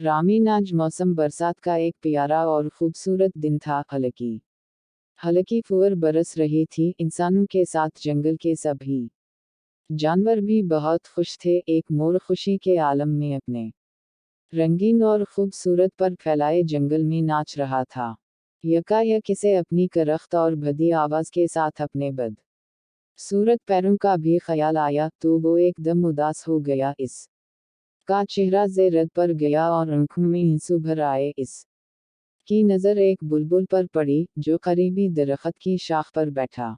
रामीन, आज मौसम बरसात का एक प्यारा और खूबसूरत दिन था। हल्की फुहार बरस रही थी, इंसानों के साथ जंगल के सभी जानवर भी बहुत खुश थे। एक मोर खुशी के आलम में अपने रंगीन और खूबसूरत पर फैलाए जंगल में नाच रहा था। यकायक इसे अपनी करख्त और भदी आवाज के साथ अपने बद सूरत पैरों का भी ख्याल आया तो वो एकदम उदास हो गया। इस का चेहरा ज़ेरत पर गया और आंखों में आंसू भर आए। इस की नज़र एक बुलबुल पर पड़ी जो करीबी दरख्त की शाख पर बैठा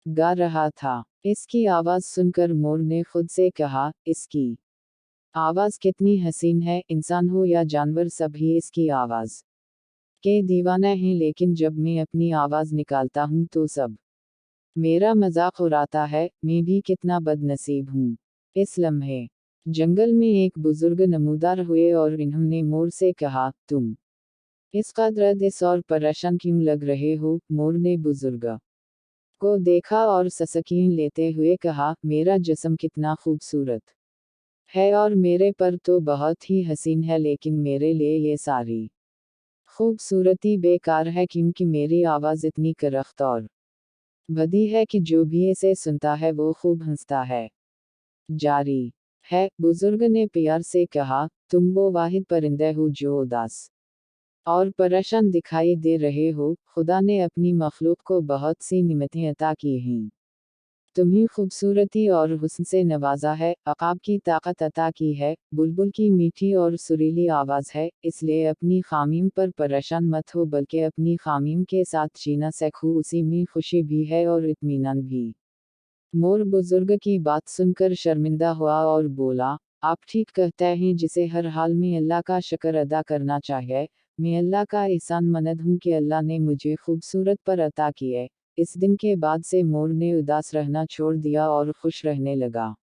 गा रहा था। इसकी आवाज़ सुनकर मोर ने खुद से कहा, इसकी आवाज़ कितनी हसीन है। इंसान हो या जानवर, सभी इसकी आवाज़ के दीवाना हैं। लेकिन जब मैं अपनी आवाज़ निकालता हूँ तो सब मेरा मजाक उड़ाता है। मैं भी कितना बदनसीब हूँ। इस लम्हे जंगल में एक बुजुर्ग नमूदार हुए और इन्होंने मोर से कहा, तुम इस कदर दिस और परेशान क्यों लग रहे हो। मोर ने बुजुर्ग को देखा और ससकीन लेते हुए कहा, मेरा जिस्म कितना खूबसूरत है और मेरे पर तो बहुत ही हसीन है, लेकिन मेरे लिए ये सारी खूबसूरती बेकार है क्योंकि मेरी आवाज़ इतनी करख्त और भदी है कि जो भी इसे सुनता है वो खूब हंसता है। जारी है, बुजुर्ग ने प्यार से कहा, तुम वो वाहिद परिंदे हो जो उदास और परेशान दिखाई दे रहे हो। खुदा ने अपनी मखलूक को बहुत सी निमतें अता की हैं। तुम्हें खूबसूरती और हुस्न से नवाजा है, अक़ाब की ताकत अता की है, बुलबुल की मीठी और सुरीली आवाज़ है। इसलिए अपनी खामियों पर परेशान मत हो, बल्कि अपनी खामियों के साथ जीना सीखो। उसी में खुशी भी है और इत्मीनान भी। मोर बुजुर्ग की बात सुनकर शर्मिंदा हुआ और बोला, आप ठीक कहते हैं, जिसे हर हाल में अल्लाह का शुक्र अदा करना चाहिए। मैं अल्लाह का एहसान मंद हूँ कि अल्लाह ने मुझे खूबसूरत पर अता किए। इस दिन के बाद से मोर ने उदास रहना छोड़ दिया और खुश रहने लगा।